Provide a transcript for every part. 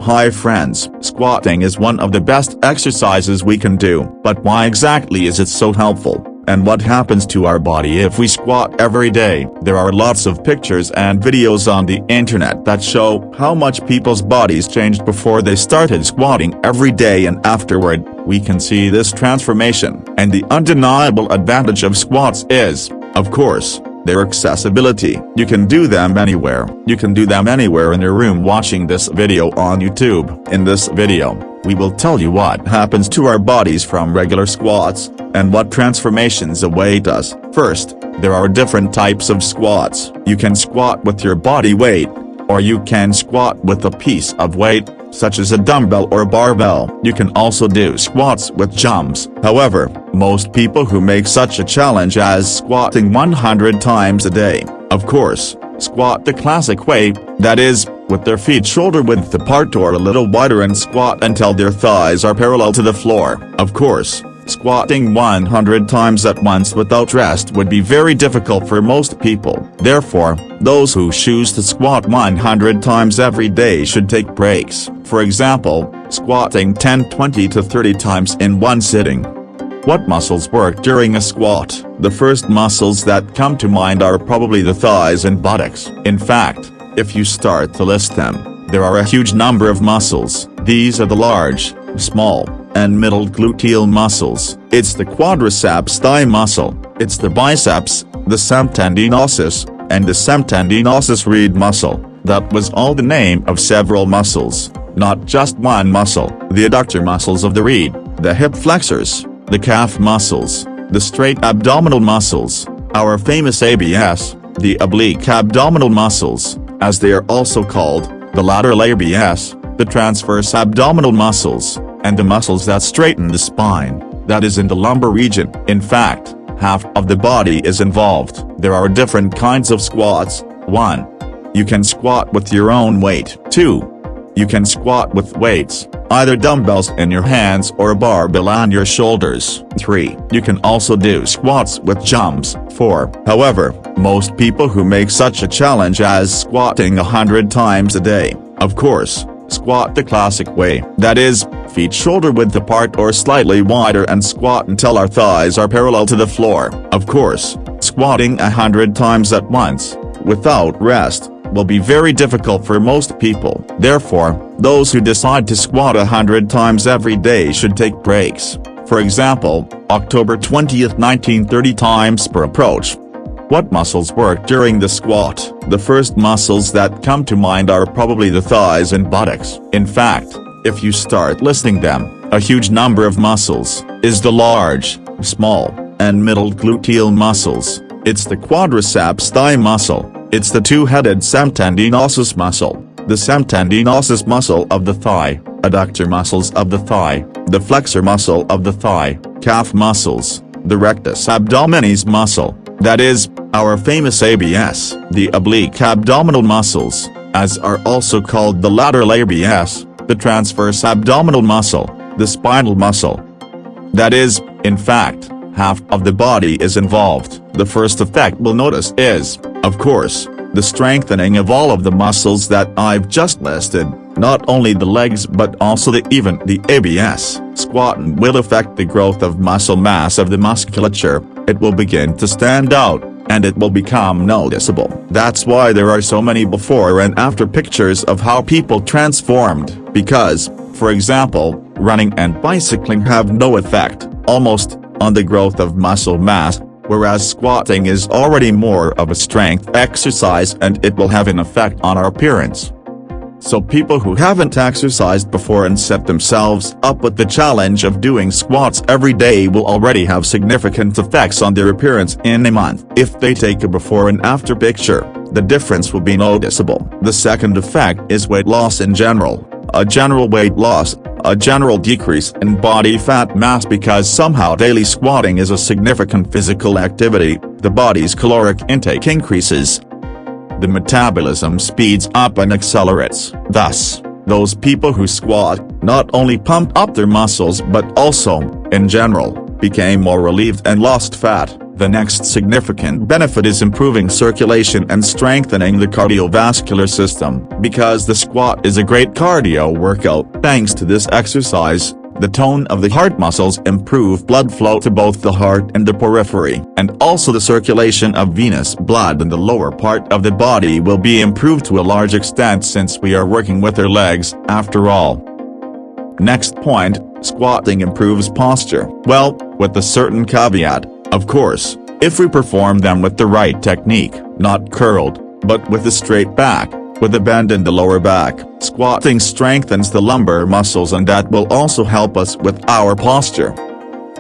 Hi friends, squatting is one of the best exercises we can do, but why exactly is it so helpful? And what happens to our body if we squat every day? There are lots of pictures and videos on the internet that show how much people's bodies changed before they started squatting every day, and afterward, we can see this transformation. And the undeniable advantage of squats is, of course, their accessibility. You can do them anywhere. You can do them anywhere in your room watching this video on YouTube. In this video, we will tell you what happens to our bodies from regular squats, and what transformations await us. First, there are different types of squats. You can squat with your body weight, or you can squat with a piece of weight, such as a dumbbell or barbell. You can also do squats with jumps. However, most people who make such a challenge as squatting 100 times a day, of course, squat the classic way, that is, with their feet shoulder width apart or a little wider, and squat until their thighs are parallel to the floor. Of course, squatting 100 times at once without rest would be very difficult for most people. Therefore, those who choose to squat 100 times every day should take breaks. For example, squatting 10, 20 to 30 times in one sitting. What muscles work during a squat? The first muscles that come to mind are probably the thighs and buttocks. In fact, if you start to list them, there are a huge number of muscles. These are the large, small, and middle gluteal muscles. It's the quadriceps thigh muscle, it's the biceps, the semtendinosus, and the semtendinosus reed muscle. That was all the name of several muscles, not just one muscle. The adductor muscles of the reed, the hip flexors, the calf muscles, the straight abdominal muscles, our famous ABS, the oblique abdominal muscles, as they are also called, the lateral ABS, the transverse abdominal muscles, and the muscles that straighten the spine, that is in the lumbar region. In fact, half of the body is involved. There are different kinds of squats. 1. You can squat with your own weight. 2. You can squat with weights, either dumbbells in your hands or a barbell on your shoulders. 3. You can also do squats with jumps. 4. However, most people who make such a challenge as squatting 100 times a day, of course, squat the classic way, that is, feet shoulder width apart or slightly wider, and squat until our thighs are parallel to the floor. Of course, squatting 100 times at once, without rest, will be very difficult for most people. Therefore, those who decide to squat 100 times every day should take breaks. For example, October 20th 1930 times per approach. What muscles work during the squat? The first muscles that come to mind are probably the thighs and buttocks. In fact, if you start listing them, a huge number of muscles is the large, small, and middle gluteal muscles. It's the quadriceps thigh muscle. It's the two-headed semtendinosus muscle, the semtendinosus muscle of the thigh, adductor muscles of the thigh, the flexor muscle of the thigh, calf muscles, the rectus abdominis muscle, that is, our famous ABS, the oblique abdominal muscles, as are also called the lateral ABS, the transverse abdominal muscle, the spinal muscle. That is, in fact, half of the body is involved. The first effect we'll notice is, of course, the strengthening of all of the muscles that I've just listed, not only the legs but also even the ABS. Squatting will affect the growth of muscle mass of the musculature. It will begin to stand out, and it will become noticeable. That's why there are so many before and after pictures of how people transformed, because, for example, running and bicycling have no effect, almost, on the growth of muscle mass, whereas squatting is already more of a strength exercise and it will have an effect on our appearance. So people who haven't exercised before and set themselves up with the challenge of doing squats every day will already have significant effects on their appearance in a month. If they take a before and after picture, the difference will be noticeable. The second effect is weight loss in general. A general weight loss, a general decrease in body fat mass, because somehow daily squatting is a significant physical activity. The body's caloric intake increases. The metabolism speeds up and accelerates. Thus, those people who squat not only pumped up their muscles but also, in general, became more relieved and lost fat. The next significant benefit is improving circulation and strengthening the cardiovascular system. Because the squat is a great cardio workout, thanks to this exercise, the tone of the heart muscles improve blood flow to both the heart and the periphery, and also the circulation of venous blood in the lower part of the body will be improved to a large extent since we are working with our legs, after all. Next point, squatting improves posture. Well, with a certain caveat, of course, if we perform them with the right technique, not curled, but with a straight back, with a bend in the lower back. Squatting strengthens the lumbar muscles and that will also help us with our posture.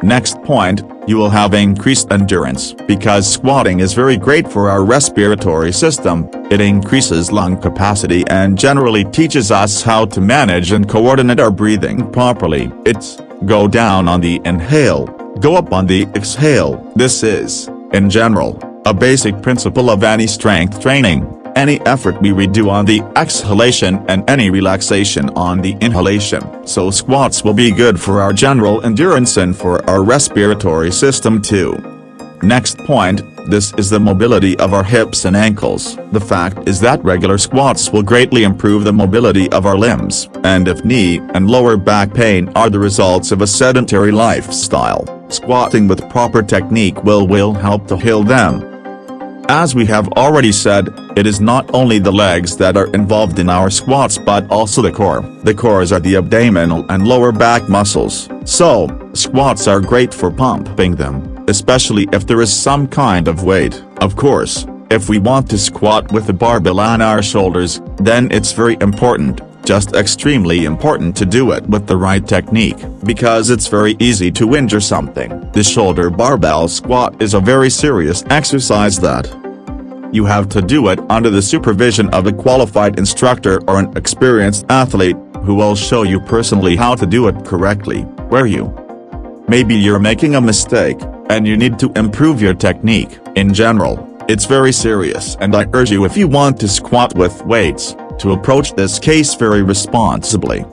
Next point, you will have increased endurance. Because squatting is very great for our respiratory system, it increases lung capacity and generally teaches us how to manage and coordinate our breathing properly. It's go down on the inhale, go up on the exhale. This is, in general, a basic principle of any strength training. Any effort we do on the exhalation and any relaxation on the inhalation. So squats will be good for our general endurance and for our respiratory system too. Next point, this is the mobility of our hips and ankles. The fact is that regular squats will greatly improve the mobility of our limbs, and if knee and lower back pain are the results of a sedentary lifestyle, squatting with proper technique will help to heal them. As we have already said, it is not only the legs that are involved in our squats but also the core. The cores are the abdominal and lower back muscles. So, squats are great for pumping them, especially if there is some kind of weight. Of course, if we want to squat with a barbell on our shoulders, then it's very important, just extremely important to do it with the right technique, because it's very easy to injure something. The shoulder barbell squat is a very serious exercise that you have to do it under the supervision of a qualified instructor or an experienced athlete, who will show you personally how to do it correctly. Maybe you're making a mistake, and you need to improve your technique. In general, it's very serious and I urge you, if you want to squat with weights, to approach this case very responsibly.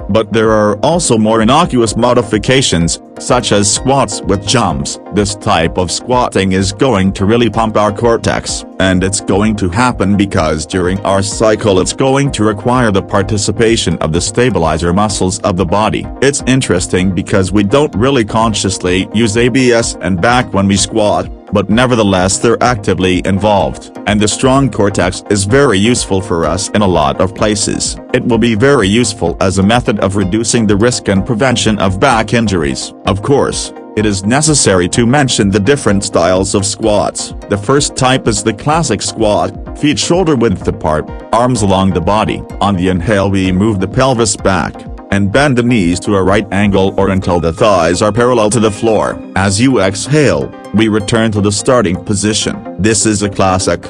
But there are also more innocuous modifications, such as squats with jumps. This type of squatting is going to really pump our cortex, and it's going to happen because during our cycle it's going to require the participation of the stabilizer muscles of the body. It's interesting because we don't really consciously use abs and back when we squat, but nevertheless they're actively involved, and the strong cortex is very useful for us in a lot of places. It will be very useful as a method of reducing the risk and prevention of back injuries. Of course, it is necessary to mention the different styles of squats. The first type is the classic squat, feet shoulder width apart, arms along the body. On the inhale we move the pelvis back, and bend the knees to a right angle or until the thighs are parallel to the floor. As you exhale, we return to the starting position. This is a classic.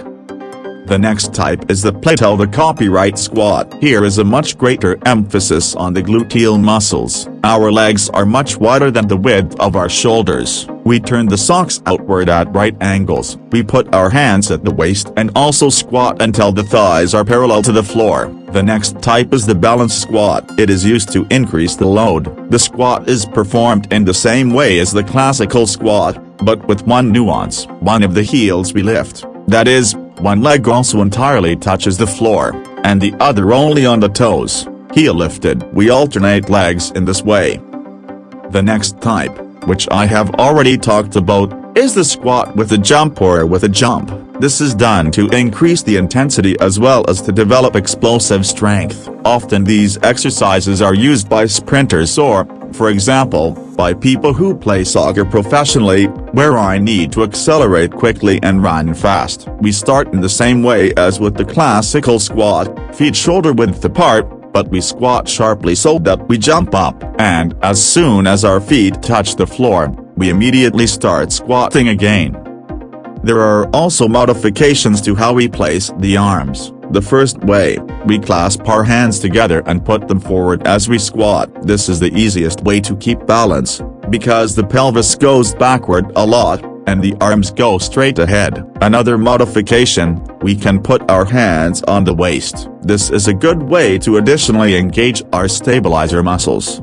The next type is the plateau, the copyright squat. Here is a much greater emphasis on the gluteal muscles. Our legs are much wider than the width of our shoulders. We turn the socks outward at right angles. We put our hands at the waist and also squat until the thighs are parallel to the floor. The next type is the balance squat. It is used to increase the load. The squat is performed in the same way as the classical squat, but with one nuance. One of the heels we lift. That is, one leg also entirely touches the floor, and the other only on the toes. Heel lifted. We alternate legs in this way. The next type, which I have already talked about, is the squat with a jump or with a jump. This is done to increase the intensity as well as to develop explosive strength. Often these exercises are used by sprinters or, for example, by people who play soccer professionally, where I need to accelerate quickly and run fast. We start in the same way as with the classical squat, feet shoulder width apart, but we squat sharply so that we jump up, and as soon as our feet touch the floor, we immediately start squatting again. There are also modifications to how we place the arms. The first way, we clasp our hands together and put them forward as we squat. This is the easiest way to keep balance, because the pelvis goes backward a lot, and the arms go straight ahead. Another modification, we can put our hands on the waist. This is a good way to additionally engage our stabilizer muscles.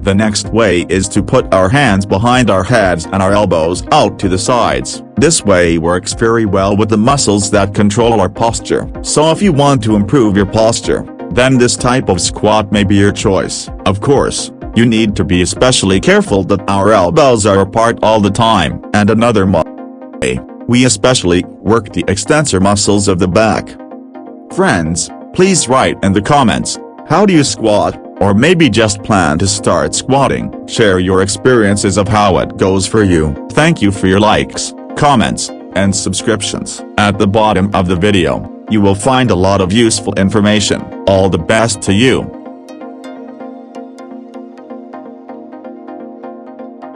The next way is to put our hands behind our heads and our elbows out to the sides. This way works very well with the muscles that control our posture. So if you want to improve your posture, then this type of squat may be your choice. Of course, you need to be especially careful that our elbows are apart all the time. And another way, we especially work the extensor muscles of the back. Friends, please write in the comments, how do you squat? Or maybe just plan to start squatting. Share your experiences of how it goes for you. Thank you for your likes, comments, and subscriptions. At the bottom of the video, you will find a lot of useful information. All the best to you.